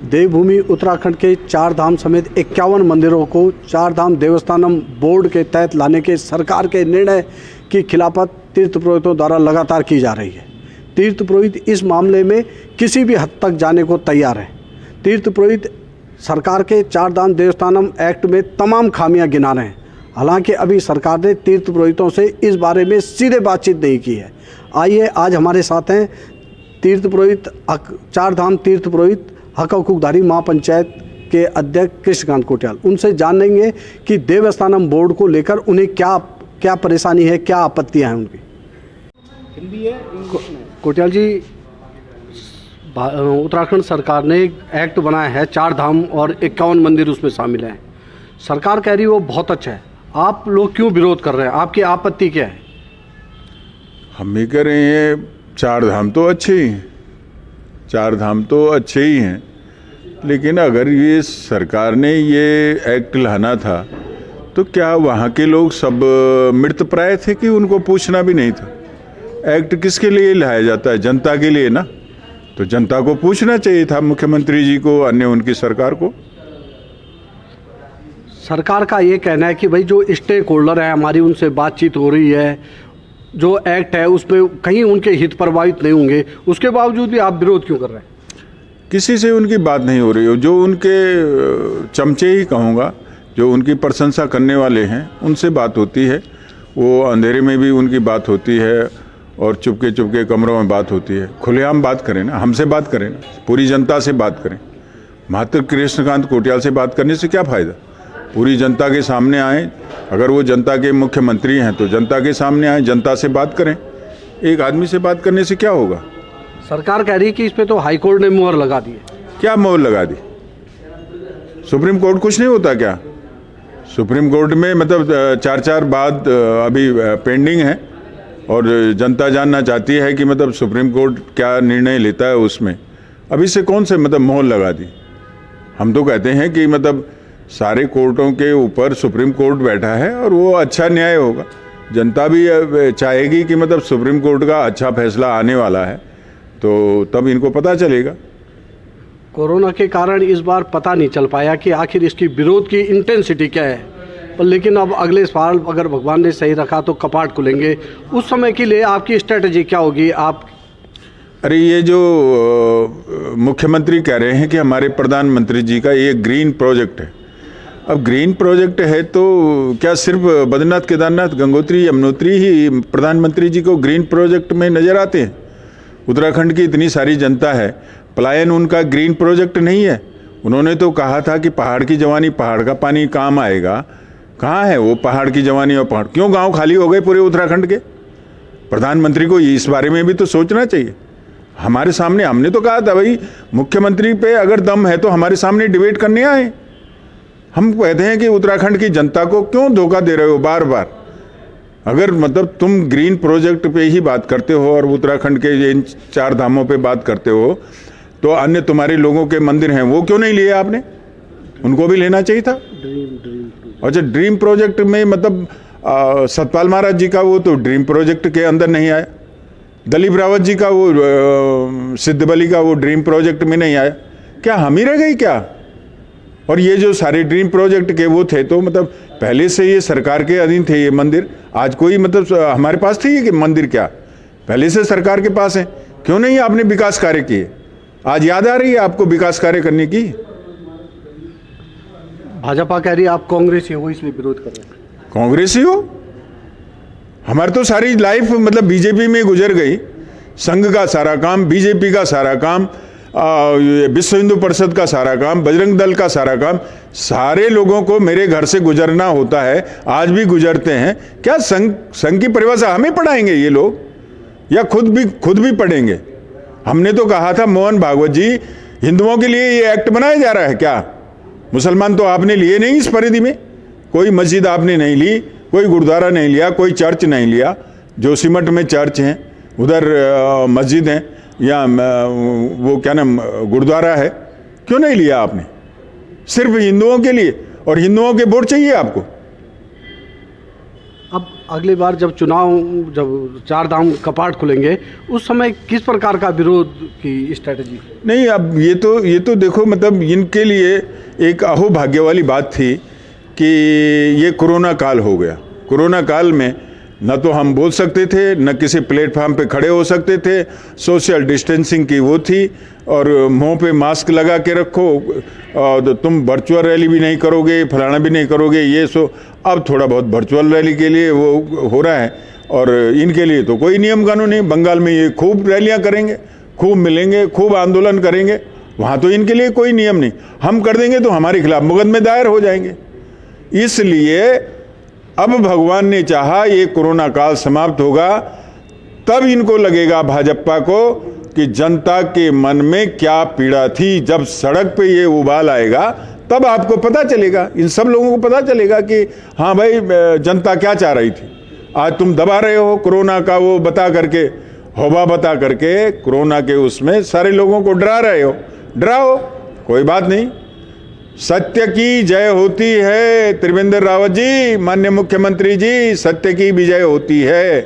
देवभूमि उत्तराखंड के 4 धाम समेत 51 मंदिरों को 4 धाम देवस्थानम बोर्ड के तहत लाने के सरकार के निर्णय की खिलाफत तीर्थ पुरोहितों द्वारा लगातार की जा रही है। तीर्थ पुरोहित इस मामले में किसी भी हद तक जाने को तैयार हैं। तीर्थ पुरोहित सरकार के 4 धाम देवस्थानम एक्ट में तमाम खामियां गिना रहे हैं। हालांकि अभी सरकार ने तीर्थ पुरोहितों से इस बारे में सीधे बातचीत नहीं की है। आइए, आज हमारे साथ हैं तीर्थ पुरोहित 4 धाम तीर्थ पुरोहित हक हकूकधारी महापंचायत के अध्यक्ष कृष्णकांत कोटियाल। उनसे जानेंगे कि देवस्थानम बोर्ड को लेकर उन्हें क्या परेशानी है, क्या आपत्तियां हैं उनकी। हिंदी है, इंग्लिश में। कोटियाल जी, उत्तराखंड सरकार ने एक एक्ट बनाया है, 4 धाम और 51 मंदिर उसमें शामिल हैं। सरकार कह रही है वो बहुत अच्छा है, आप लोग क्यों विरोध कर रहे हैं? आपकी आपत्ति क्या है? हम भी कह रहे हैं 4 धाम तो अच्छे ही हैं, 4 धाम तो अच्छे ही हैं, लेकिन अगर ये सरकार ने ये एक्ट लाना था तो क्या वहाँ के लोग सब मृतप्राय थे कि उनको पूछना भी नहीं था? एक्ट किसके लिए लाया जाता है? जनता के लिए ना। तो जनता को पूछना चाहिए था, मुख्यमंत्री जी को, अन्य उनकी सरकार को। सरकार का ये कहना है कि भाई जो स्टेक होल्डर है हमारी, उनसे बातचीत हो रही है, जो एक्ट है उसमें कहीं उनके हित प्रभावित नहीं होंगे, उसके बावजूद भी आप विरोध क्यों कर रहे हैं? किसी से उनकी बात नहीं हो रही हो। जो उनके चमचे ही कहूँगा, जो उनकी प्रशंसा करने वाले हैं, उनसे बात होती है। वो अंधेरे में भी उनकी बात होती है और चुपके चुपके कमरों में बात होती है। खुलेआम बात करें ना, हमसे बात करें ना, पूरी जनता से बात करें। मात्र कृष्णकांत कोटियाल से बात करने से क्या फ़ायदा? पूरी जनता के सामने आए। अगर वो जनता के मुख्यमंत्री हैं तो जनता के सामने आए, जनता से बात करें। एक आदमी से बात करने से क्या होगा? सरकार कह रही है कि इस पे तो हाई कोर्ट ने मुहर लगा दी है। क्या मुहर लगा दी? सुप्रीम कोर्ट कुछ नहीं होता क्या? सुप्रीम कोर्ट में मतलब 4 बात अभी पेंडिंग है और जनता जानना चाहती है कि मतलब सुप्रीम कोर्ट क्या निर्णय लेता है उसमें। अभी से कौन से मतलब मोहर लगा दी? हम तो कहते हैं कि मतलब सारे कोर्टों के ऊपर सुप्रीम कोर्ट बैठा है और वो अच्छा न्याय होगा। जनता भी चाहेगी कि मतलब सुप्रीम कोर्ट का अच्छा फैसला आने वाला है, तो तब इनको पता चलेगा। कोरोना के कारण इस बार पता नहीं चल पाया कि आखिर इसकी विरोध की इंटेंसिटी क्या है, पर लेकिन अब अगले साल अगर भगवान ने सही रखा तो कपाट खुलेंगे। उस समय के लिए आपकी स्ट्रेटजी क्या होगी? आप अरे, ये जो मुख्यमंत्री कह रहे हैं कि हमारे प्रधानमंत्री जी का ये ग्रीन प्रोजेक्ट है। अब ग्रीन प्रोजेक्ट है तो क्या सिर्फ बद्रीनाथ, केदारनाथ, गंगोत्री, यमुनोत्री ही प्रधानमंत्री जी को ग्रीन प्रोजेक्ट में नज़र आते हैं? उत्तराखंड की इतनी सारी जनता है, पलायन उनका ग्रीन प्रोजेक्ट नहीं है। उन्होंने तो कहा था कि पहाड़ की जवानी, पहाड़ का पानी काम आएगा। कहाँ है वो पहाड़ की जवानी और पहाड़? क्यों गांव खाली हो गए पूरे उत्तराखंड के? प्रधानमंत्री को इस बारे में भी तो सोचना चाहिए। हमारे सामने, हमने तो कहा था भाई मुख्यमंत्री पे अगर दम है तो हमारे सामने डिबेट करने आए। हम कहते हैं कि उत्तराखंड की जनता को क्यों धोखा दे रहे हो बार बार? अगर मतलब तुम ग्रीन प्रोजेक्ट पे ही बात करते हो और उत्तराखंड के इन 4 धामों पे बात करते हो, तो अन्य तुम्हारे लोगों के मंदिर हैं वो क्यों नहीं लिए आपने? उनको भी लेना चाहिए था। अच्छा, ड्रीम प्रोजेक्ट में मतलब सतपाल महाराज जी का वो तो ड्रीम प्रोजेक्ट के अंदर नहीं आया। दलीप रावत जी का वो सिद्धबली का वो ड्रीम प्रोजेक्ट में नहीं आया। क्या हम ही रह गई क्या? और ये जो सारे ड्रीम प्रोजेक्ट के वो थे तो मतलब पहले से ये सरकार के अधीन थे ये मंदिर। आज कोई मतलब हमारे पास थे कि मंदिर क्या पहले से सरकार के पास है? क्यों नहीं आपने विकास कार्य किए? आज याद आ रही है आपको विकास कार्य करने की? भाजपा कह रही है आप कांग्रेसी हो इसलिए विरोध कर रहे हैं। कांग्रेसी हो? हमारी तो सारी लाइफ मतलब बीजेपी में गुजर गई। संघ का सारा काम, बीजेपी का सारा काम, विश्व हिंदू परिषद का सारा काम, बजरंग दल का सारा काम, सारे लोगों को मेरे घर से गुजरना होता है, आज भी गुजरते हैं। क्या संघ की परिभाषा हमें पढ़ाएंगे ये लोग, या खुद भी पढ़ेंगे? हमने तो कहा था मोहन भागवत जी, हिंदुओं के लिए ये एक्ट बनाया जा रहा है क्या? मुसलमान तो आपने लिए नहीं इस परिधि में। कोई मस्जिद आपने नहीं ली, कोई गुरुद्वारा नहीं लिया, कोई चर्च नहीं लिया। जोशीमठ में चर्च हैं, उधर मस्जिद हैं, या वो क्या नाम गुरुद्वारा है, क्यों नहीं लिया आपने? सिर्फ हिंदुओं के लिए, और हिंदुओं के वोट चाहिए आपको। अब अगली बार जब जब चार धाम कपाट खुलेंगे उस समय किस प्रकार का विरोध की स्ट्रेटजी? नहीं, अब ये तो देखो, मतलब इनके लिए एक अहोभाग्य वाली बात थी कि ये कोरोना काल हो गया। कोरोना काल में न तो हम बोल सकते थे, न किसी प्लेटफार्म पे खड़े हो सकते थे, सोशल डिस्टेंसिंग की वो थी, और मुंह पे मास्क लगा के रखो, और तुम वर्चुअल रैली भी नहीं करोगे, फलाना भी नहीं करोगे, ये सो। अब थोड़ा बहुत वर्चुअल रैली के लिए वो हो रहा है, और इनके लिए तो कोई नियम कानून नहीं। बंगाल में ये खूब रैलियां करेंगे, खूब मिलेंगे, खूब आंदोलन करेंगे, वहाँ तो इनके लिए कोई नियम नहीं। हम कर देंगे तो हमारे खिलाफ मुकदमे दायर हो जाएंगे। इसलिए अब भगवान ने चाहा ये कोरोना काल समाप्त होगा, तब इनको लगेगा भाजपा को कि जनता के मन में क्या पीड़ा थी। जब सड़क पे ये उबाल आएगा तब आपको पता चलेगा, इन सब लोगों को पता चलेगा कि हाँ भाई, जनता क्या चाह रही थी। आज तुम दबा रहे हो कोरोना का वो बता करके, हवा बता करके, कोरोना के उसमें सारे लोगों को डरा रहे हो। डराओ, कोई बात नहीं, सत्य की जय होती है। त्रिवेंद्र रावत जी, माननीय मुख्यमंत्री जी, सत्य की विजय होती है।